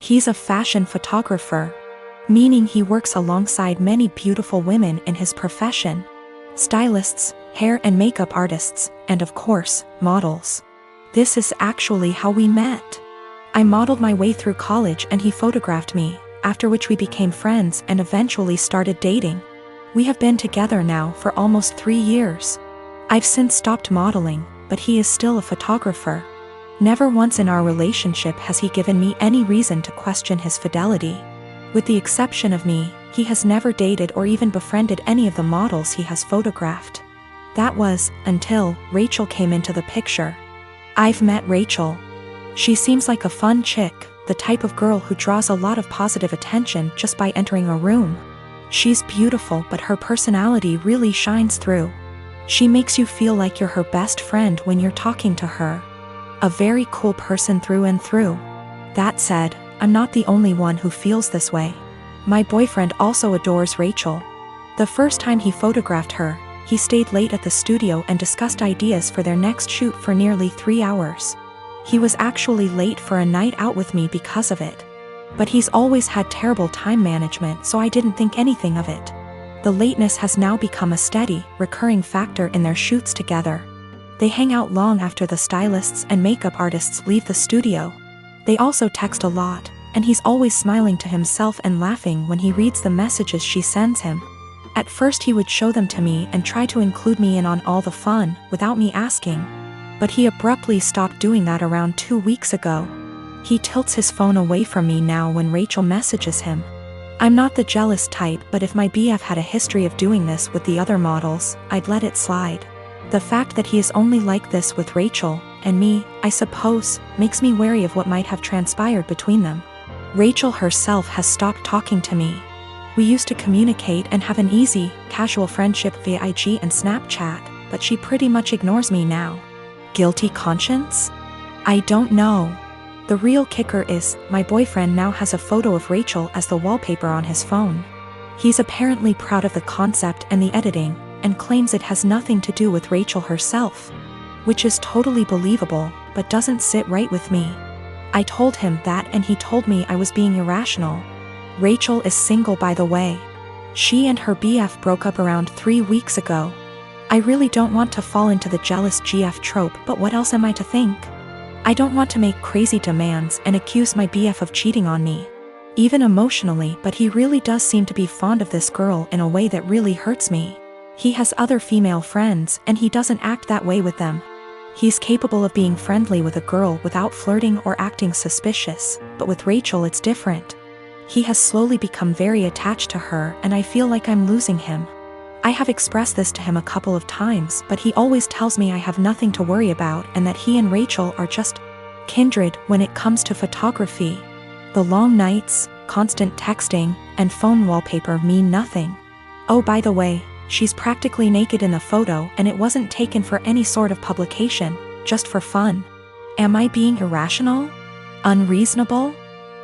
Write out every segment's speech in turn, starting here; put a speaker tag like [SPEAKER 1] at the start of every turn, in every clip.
[SPEAKER 1] He's a fashion photographer, meaning he works alongside many beautiful women in his profession. Stylists, hair and makeup artists, and of course, models. This is actually how we met. I modeled my way through college and he photographed me, after which we became friends and eventually started dating. We have been together now for almost 3 years. I've since stopped modeling, but he is still a photographer. Never once in our relationship has he given me any reason to question his fidelity. With the exception of me, he has never dated or even befriended any of the models he has photographed. That was, until Rachel came into the picture. I've met Rachel. She seems like a fun chick, the type of girl who draws a lot of positive attention just by entering a room. She's beautiful, but her personality really shines through. She makes you feel like you're her best friend when you're talking to her. A very cool person through and through. That said, I'm not the only one who feels this way. My boyfriend also adores Rachel. The first time he photographed her, he stayed late at the studio and discussed ideas for their next shoot for nearly 3 hours. He was actually late for a night out with me because of it. But he's always had terrible time management, so I didn't think anything of it. The lateness has now become a steady, recurring factor in their shoots together. They hang out long after the stylists and makeup artists leave the studio. They also text a lot, and he's always smiling to himself and laughing when he reads the messages she sends him. At first he would show them to me and try to include me in on all the fun, without me asking. But he abruptly stopped doing that around 2 weeks ago. He tilts his phone away from me now when Rachel messages him. I'm not the jealous type, but if my BF had a history of doing this with the other models, I'd let it slide. The fact that he is only like this with Rachel, and me, I suppose, makes me wary of what might have transpired between them. Rachel herself has stopped talking to me. We used to communicate and have an easy, casual friendship via IG and Snapchat, but she pretty much ignores me now. Guilty conscience? I don't know. The real kicker is, my boyfriend now has a photo of Rachel as the wallpaper on his phone. He's apparently proud of the concept and the editing, and claims it has nothing to do with Rachel herself. Which is totally believable, but doesn't sit right with me. I told him that and he told me I was being irrational. Rachel is single, by the way. She and her BF broke up around 3 weeks ago. I really don't want to fall into the jealous GF trope, but what else am I to think? I don't want to make crazy demands and accuse my BF of cheating on me. Even emotionally, but he really does seem to be fond of this girl in a way that really hurts me. He has other female friends and he doesn't act that way with them. He's capable of being friendly with a girl without flirting or acting suspicious, but with Rachel it's different. He has slowly become very attached to her and I feel like I'm losing him. I have expressed this to him a couple of times, but he always tells me I have nothing to worry about and that he and Rachel are just kindred when it comes to photography. The long nights, constant texting, and phone wallpaper mean nothing. Oh, by the way, she's practically naked in the photo and it wasn't taken for any sort of publication, just for fun. Am I being irrational? Unreasonable?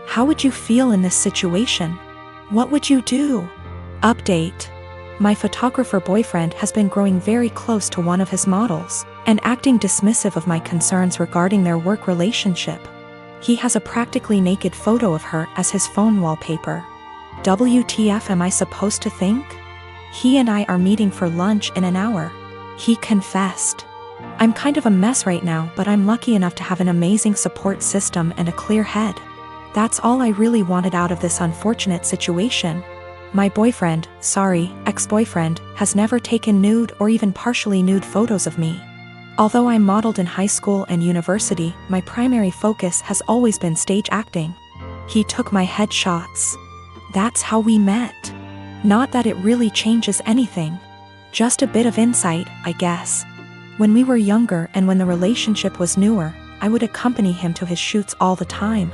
[SPEAKER 1] How would you feel in this situation? What would you do? Update. My photographer boyfriend has been growing very close to one of his models, and acting dismissive of my concerns regarding their work relationship. He has a practically naked photo of her as his phone wallpaper. WTF am I supposed to think? He and I are meeting for lunch in an hour. He confessed. I'm kind of a mess right now, but I'm lucky enough to have an amazing support system and a clear head. That's all I really wanted out of this unfortunate situation. My boyfriend, ex-boyfriend, has never taken nude or even partially nude photos of me. Although I modeled in high school and university, my primary focus has always been stage acting. He took my headshots. That's how we met. Not that it really changes anything. Just a bit of insight, I guess. When we were younger and when the relationship was newer, I would accompany him to his shoots all the time.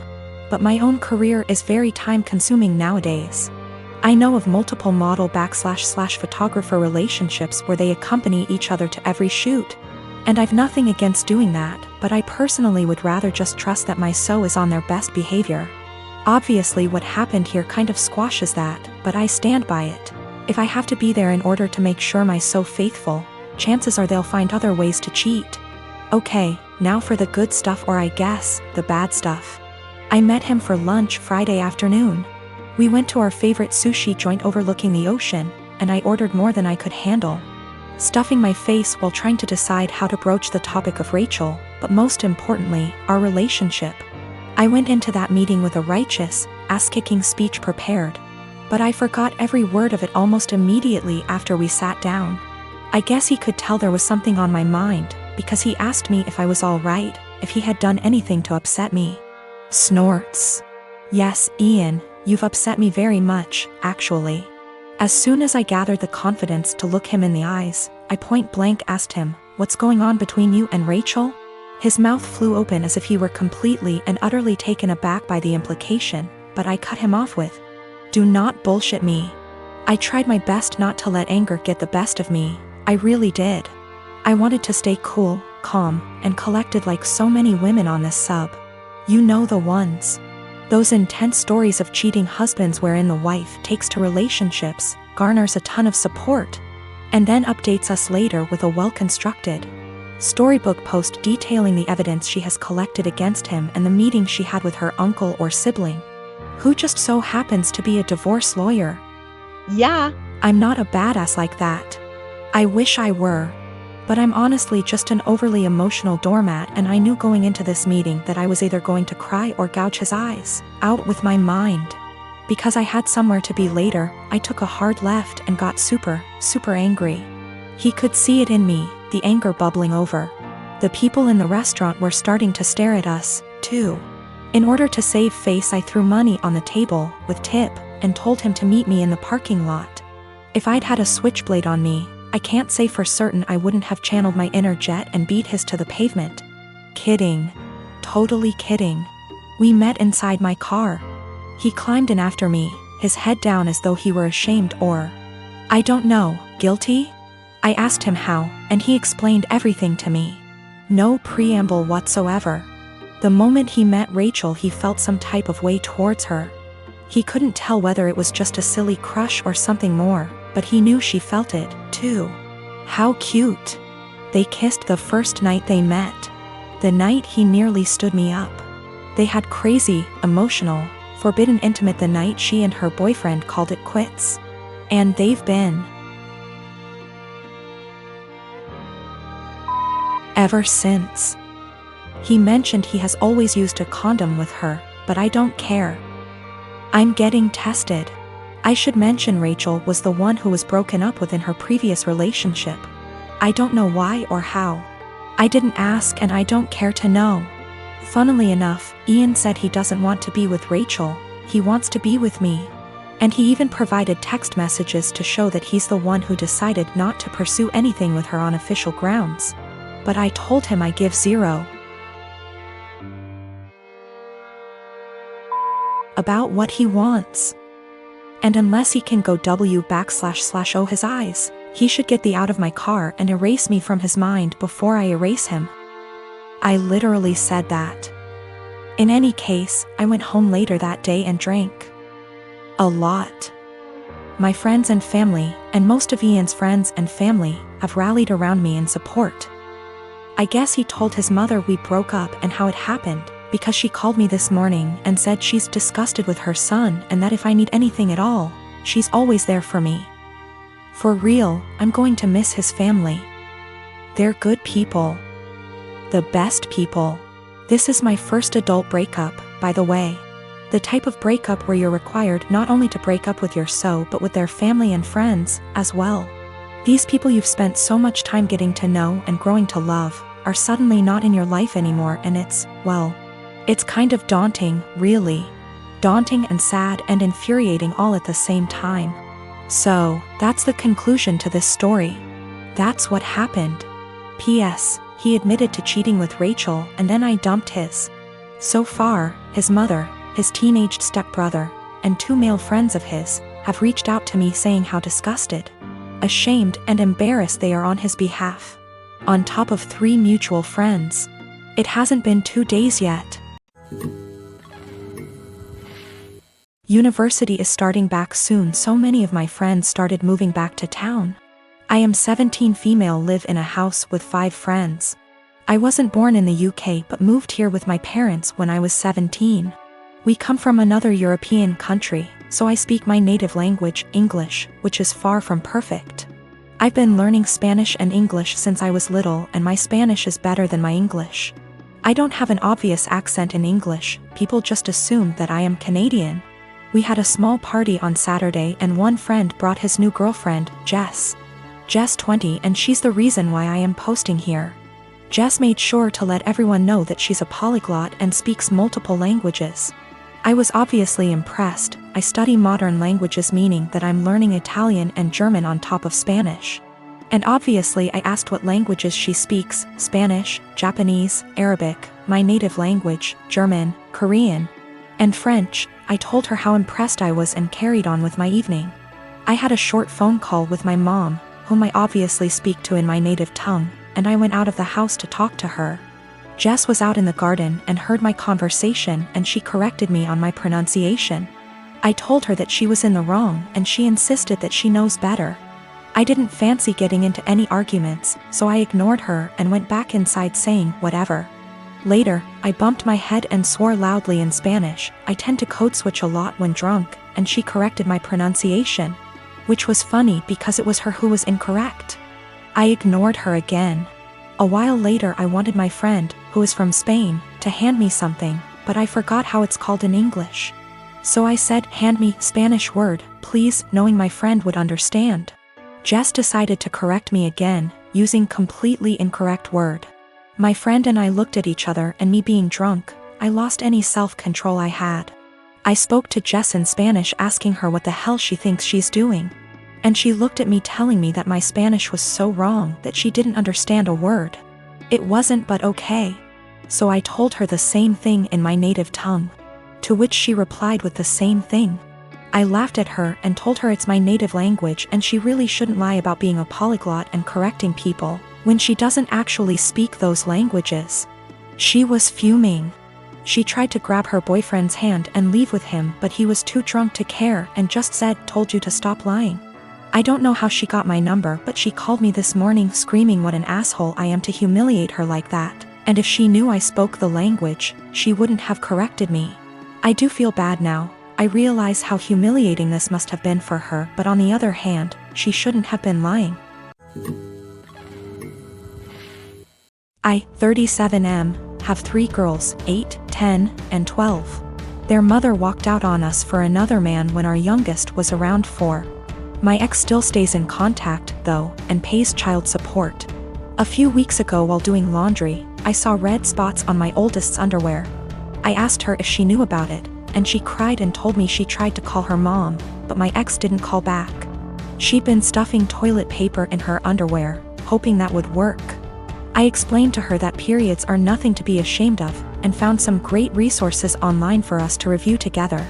[SPEAKER 1] But my own career is very time-consuming nowadays. I know of multiple model/photographer relationships where they accompany each other to every shoot. And I've nothing against doing that, but I personally would rather just trust that my SO is on their best behavior. Obviously what happened here kind of squashes that, but I stand by it. If I have to be there in order to make sure my SO faithful, chances are they'll find other ways to cheat. Okay, now for the good stuff, or I guess, the bad stuff. I met him for lunch Friday afternoon. We went to our favorite sushi joint overlooking the ocean, and I ordered more than I could handle, stuffing my face while trying to decide how to broach the topic of Rachel, but most importantly, our relationship. I went into that meeting with a righteous, ass-kicking speech prepared, but I forgot every word of it almost immediately after we sat down. I guess he could tell there was something on my mind, because he asked me if I was all right, if he had done anything to upset me. Snorts. Yes, Ian, you've upset me very much, actually. As soon as I gathered the confidence to look him in the eyes, I point blank asked him, "What's going on between you and Rachel?" His mouth flew open as if he were completely and utterly taken aback by the implication, but I cut him off with, "Do not bullshit me." I tried my best not to let anger get the best of me. I really did. I wanted to stay cool, calm, and collected like so many women on this sub. You know the ones. Those intense stories of cheating husbands wherein the wife takes to relationships, garners a ton of support, and then updates us later with a well-constructed storybook post detailing the evidence she has collected against him and the meeting she had with her uncle or sibling, who just so happens to be a divorce lawyer. Yeah, I'm not a badass like that. I wish I were. But I'm honestly just an overly emotional doormat, and I knew going into this meeting that I was either going to cry or gouge his eyes out with my mind. Because I had somewhere to be later, I took a hard left and got super angry. He could see it in me, the anger bubbling over. The people in the restaurant were starting to stare at us, too. In order to save face, I threw money on the table, with tip, and told him to meet me in the parking lot. If I'd had a switchblade on me, I can't say for certain I wouldn't have channeled my inner jet and beat his to the pavement. Kidding. Totally kidding. We met inside my car. He climbed in after me, his head down as though he were ashamed or, I don't know, guilty? I asked him how, and he explained everything to me. No preamble whatsoever. The moment he met Rachel, he felt some type of way towards her. He couldn't tell whether it was just a silly crush or something more, but he knew she felt it, too. How cute. They kissed the first night they met. The night he nearly stood me up. They had crazy, emotional, forbidden intimate the night she and her boyfriend called it quits. And they've been ever since. He mentioned he has always used a condom with her, but I don't care. I'm getting tested. I should mention Rachel was the one who was broken up with in her previous relationship. I don't know why or how. I didn't ask and I don't care to know. Funnily enough, Ian said he doesn't want to be with Rachel, he wants to be with me. And he even provided text messages to show that he's the one who decided not to pursue anything with her on official grounds. But I told him I give zero about what he wants. And unless he can go // his eyes, he should get the out of my car and erase me from his mind before I erase him. I literally said that. In any case, I went home later that day and drank a lot. My friends and family, and most of Ian's friends and family, have rallied around me in support. I guess he told his mother we broke up and how it happened, because she called me this morning and said she's disgusted with her son and that if I need anything at all, she's always there for me. For real, I'm going to miss his family. They're good people. The best people. This is my first adult breakup, by the way. The type of breakup where you're required not only to break up with your so but with their family and friends, as well. These people you've spent so much time getting to know and growing to love, are suddenly not in your life anymore, and it's, well, it's kind of daunting, really. Daunting and sad and infuriating all at the same time. So, that's the conclusion to this story. That's what happened. P.S. He admitted to cheating with Rachel and then I dumped his. So far, his mother, his teenaged stepbrother, and 2 male friends of his, have reached out to me saying how disgusted, ashamed and embarrassed they are on his behalf. On top of 3 mutual friends. It hasn't been 2 days yet. University is starting back soon, so many of my friends started moving back to town. I am 17 female, live in a house with 5 friends. I wasn't born in the UK but moved here with my parents when I was 17. We come from another European country, so I speak my native language, English, which is far from perfect. I've been learning Spanish and English since I was little, and my Spanish is better than my English. I don't have an obvious accent in English, people just assume that I am Canadian. We had a small party on Saturday and one friend brought his new girlfriend, Jess. Jess 20, and she's the reason why I am posting here. Jess made sure to let everyone know that she's a polyglot and speaks multiple languages. I was obviously impressed. I study modern languages, meaning that I'm learning Italian and German on top of Spanish. And obviously I asked what languages she speaks: Spanish, Japanese, Arabic, my native language, German, Korean, and French. I told her how impressed I was and carried on with my evening. I had a short phone call with my mom, whom I obviously speak to in my native tongue, and I went out of the house to talk to her. Jess was out in the garden and heard my conversation, and she corrected me on my pronunciation. I told her that she was in the wrong, and she insisted that she knows better. I didn't fancy getting into any arguments, so I ignored her and went back inside saying whatever. Later, I bumped my head and swore loudly in Spanish. I tend to code switch a lot when drunk, and she corrected my pronunciation, which was funny because it was her who was incorrect. I ignored her again. A while later I wanted my friend, who is from Spain, to hand me something, but I forgot how it's called in English. So I said, "Hand me Spanish word, please," knowing my friend would understand. Jess decided to correct me again, using completely incorrect word. My friend and I looked at each other, and me being drunk, I lost any self-control I had. I spoke to Jess in Spanish asking her what the hell she thinks she's doing. And she looked at me telling me that my Spanish was so wrong that she didn't understand a word. It wasn't, but okay. So I told her the same thing in my native tongue, to which she replied with the same thing. I laughed at her and told her it's my native language and she really shouldn't lie about being a polyglot and correcting people when she doesn't actually speak those languages. She was fuming. She tried to grab her boyfriend's hand and leave with him, but he was too drunk to care and just said, "Told you to stop lying." I don't know how she got my number, but she called me this morning screaming what an asshole I am to humiliate her like that, and if she knew I spoke the language, she wouldn't have corrected me. I do feel bad now. I realize how humiliating this must have been for her, but on the other hand, she shouldn't have been lying. I, 37M, have 3 girls, 8, 10, and 12. Their mother walked out on us for another man when our youngest was around 4. My ex still stays in contact, though, and pays child support. A few weeks ago while doing laundry, I saw red spots on my oldest's underwear. I asked her if she knew about it, and she cried and told me she tried to call her mom, but my ex didn't call back. She'd been stuffing toilet paper in her underwear, hoping that would work. I explained to her that periods are nothing to be ashamed of, and found some great resources online for us to review together.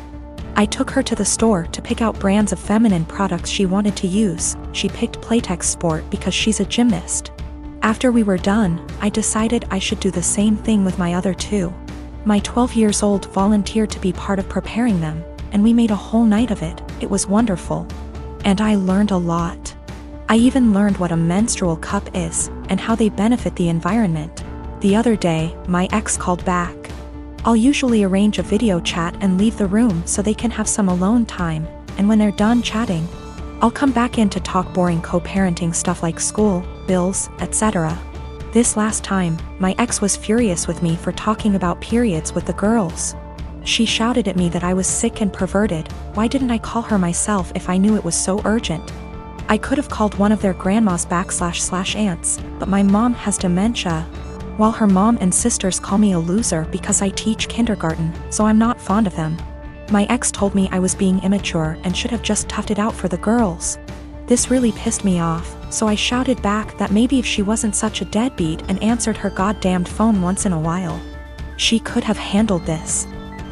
[SPEAKER 1] I took her to the store to pick out brands of feminine products she wanted to use. She picked Playtex Sport because she's a gymnast. After we were done, I decided I should do the same thing with my other 2. My 12-year-old volunteered to be part of preparing them, and we made a whole night of it. It was wonderful. And I learned a lot. I even learned what a menstrual cup is, and how they benefit the environment. The other day, my ex called back. I'll usually arrange a video chat and leave the room so they can have some alone time, and when they're done chatting, I'll come back in to talk boring co-parenting stuff like school, bills, etc. This last time, my ex was furious with me for talking about periods with the girls. She shouted at me that I was sick and perverted. Why didn't I call her myself if I knew it was so urgent? I could have called one of their grandmas / aunts, but my mom has dementia, while her mom and sisters call me a loser because I teach kindergarten, so I'm not fond of them. My ex told me I was being immature and should have just toughed it out for the girls. This really pissed me off, so I shouted back that maybe if she wasn't such a deadbeat and answered her goddamned phone once in a while, she could have handled this.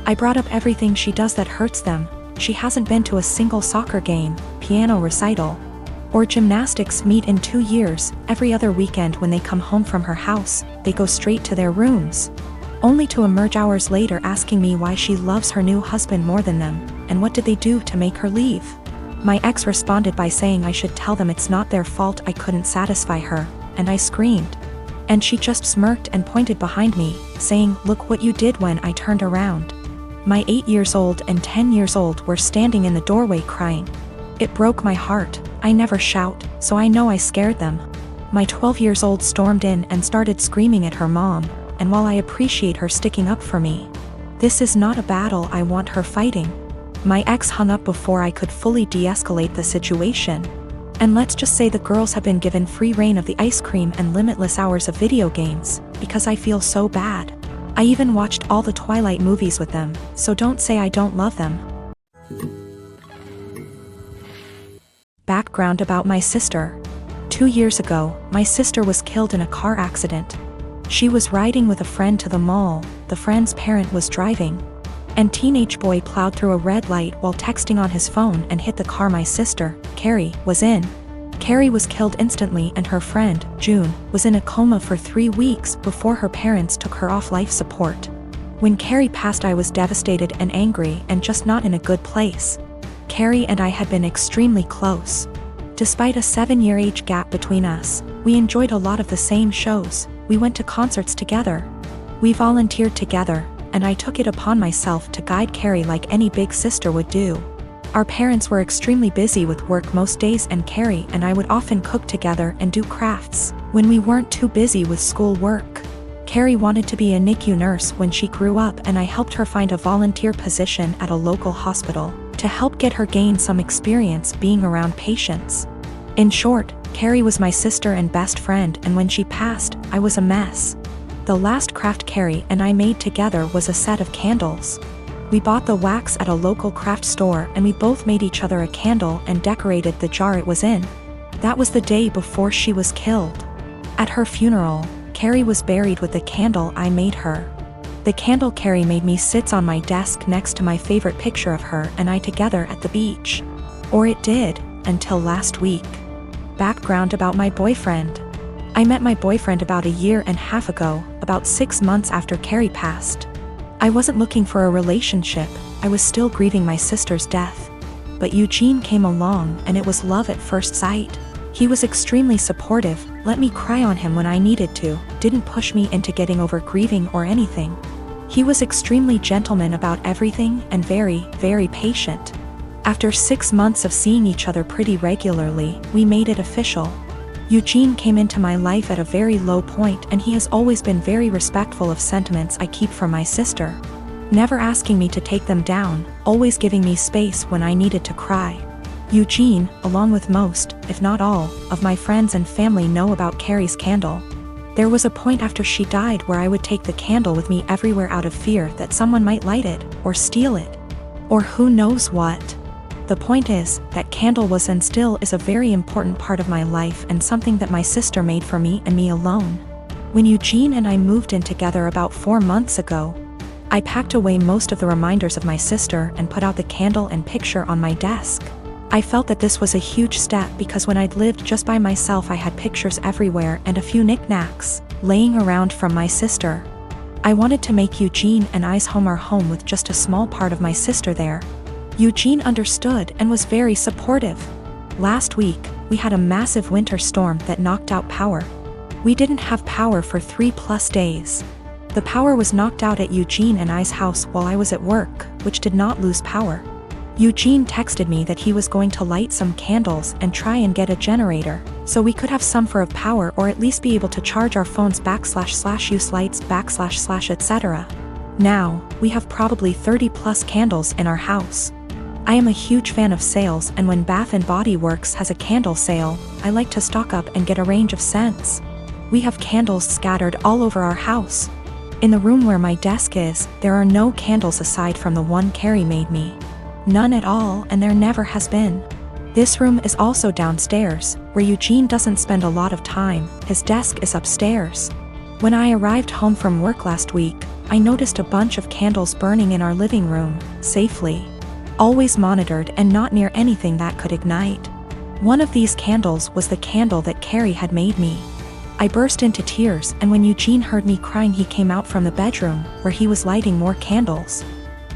[SPEAKER 1] I brought up everything she does that hurts them. She hasn't been to a single soccer game, piano recital, or gymnastics meet in 2 years. Every other weekend when they come home from her house, they go straight to their rooms, only to emerge hours later asking me why she loves her new husband more than them, and what did they do to make her leave. My ex responded by saying I should tell them it's not their fault I couldn't satisfy her, and I screamed. And she just smirked and pointed behind me, saying, "Look what you did," when I turned around. My 8 years old and 10 years old were standing in the doorway crying. It broke my heart. I never shout, so I know I scared them. My 12 years old stormed in and started screaming at her mom, and while I appreciate her sticking up for me, this is not a battle I want her fighting. My ex hung up before I could fully de-escalate the situation. And let's just say the girls have been given free reign of the ice cream and limitless hours of video games, because I feel so bad. I even watched all the Twilight movies with them, so don't say I don't love them. Background about my sister. 2 years ago, my sister was killed in a car accident. She was riding with a friend to the mall, the friend's parent was driving, and teenage boy plowed through a red light while texting on his phone and hit the car my sister, Carrie, was in. Carrie was killed instantly and her friend, June, was in a coma for 3 weeks before her parents took her off life support. When Carrie passed, I was devastated and angry and just not in a good place. Carrie and I had been extremely close. Despite a 7-year age gap between us, we enjoyed a lot of the same shows, we went to concerts together. We volunteered together, and I took it upon myself to guide Carrie like any big sister would do. Our parents were extremely busy with work most days, and Carrie and I would often cook together and do crafts when we weren't too busy with school work. Carrie wanted to be a NICU nurse when she grew up, and I helped her find a volunteer position at a local hospital to help get her gain some experience being around patients. In short, Carrie was my sister and best friend, and when she passed, I was a mess. The last craft Carrie and I made together was a set of candles. We bought the wax at a local craft store and we both made each other a candle and decorated the jar it was in. That was the day before she was killed. At her funeral, Carrie was buried with the candle I made her. The candle Carrie made me sits on my desk next to my favorite picture of her and I together at the beach. Or it did, until last week. Background about my boyfriend. I met my boyfriend about 1.5 years ago, about 6 months after Carrie passed. I wasn't looking for a relationship, I was still grieving my sister's death. But Eugene came along and it was love at first sight. He was extremely supportive, let me cry on him when I needed to, didn't push me into getting over grieving or anything. He was extremely gentleman about everything and very, very patient. After 6 months of seeing each other pretty regularly, we made it official. Eugene came into my life at a very low point, and he has always been very respectful of sentiments I keep for my sister. Never asking me to take them down, always giving me space when I needed to cry. Eugene, along with most, if not all, of my friends and family know about Carrie's candle. There was a point after she died where I would take the candle with me everywhere out of fear that someone might light it, or steal it. Or who knows what. The point is, that candle was and still is a very important part of my life and something that my sister made for me and me alone. When Eugene and I moved in together about 4 months ago, I packed away most of the reminders of my sister and put out the candle and picture on my desk. I felt that this was a huge step because when I'd lived just by myself I had pictures everywhere and a few knickknacks laying around from my sister. I wanted to make Eugene and I's home our home with just a small part of my sister there. Eugene understood and was very supportive. Last week, we had a massive winter storm that knocked out power. We didn't have power for 3+ days. The power was knocked out at Eugene and I's house while I was at work, which did not lose power. Eugene texted me that he was going to light some candles and try and get a generator, so we could have some for of power or at least be able to charge our phones / use lights / etc. Now, we have probably 30+ candles in our house. I am a huge fan of sales, and when Bath & Body Works has a candle sale, I like to stock up and get a range of scents. We have candles scattered all over our house. In the room where my desk is, there are no candles aside from the one Carrie made me. None at all, and there never has been. This room is also downstairs, where Eugene doesn't spend a lot of time, his desk is upstairs. When I arrived home from work last week, I noticed a bunch of candles burning in our living room, safely. Always monitored and not near anything that could ignite. One of these candles was the candle that Carrie had made me. I burst into tears, and when Eugene heard me crying he came out from the bedroom, where he was lighting more candles,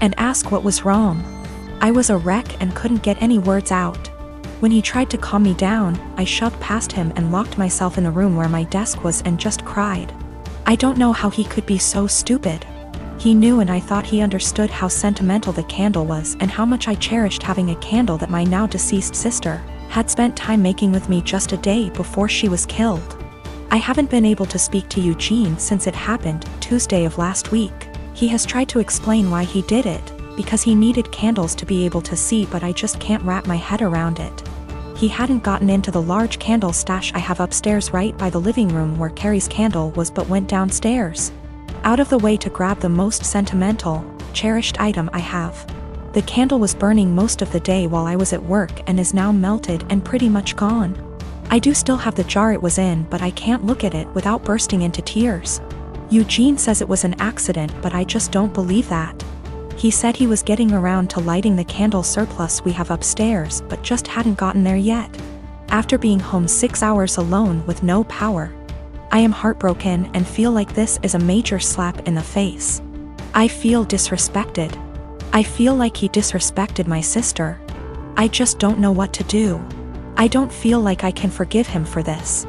[SPEAKER 1] and asked what was wrong. I was a wreck and couldn't get any words out. When he tried to calm me down, I shoved past him and locked myself in the room where my desk was and just cried. I don't know how he could be so stupid. He knew, and I thought he understood how sentimental the candle was and how much I cherished having a candle that my now deceased sister had spent time making with me just a day before she was killed. I haven't been able to speak to Eugene since it happened, Tuesday of last week. He has tried to explain why he did it, because he needed candles to be able to see, but I just can't wrap my head around it. He hadn't gotten into the large candle stash I have upstairs right by the living room where Carrie's candle was, but went downstairs out of the way to grab the most sentimental, cherished item I have. The candle was burning most of the day while I was at work and is now melted and pretty much gone. I do still have the jar it was in, but I can't look at it without bursting into tears. Eugene says it was an accident, but I just don't believe that. He said he was getting around to lighting the candle surplus we have upstairs, but just hadn't gotten there yet. After being home 6 hours alone with no power, I am heartbroken and feel like this is a major slap in the face. I feel disrespected. I feel like he disrespected my sister. I just don't know what to do. I don't feel like I can forgive him for this.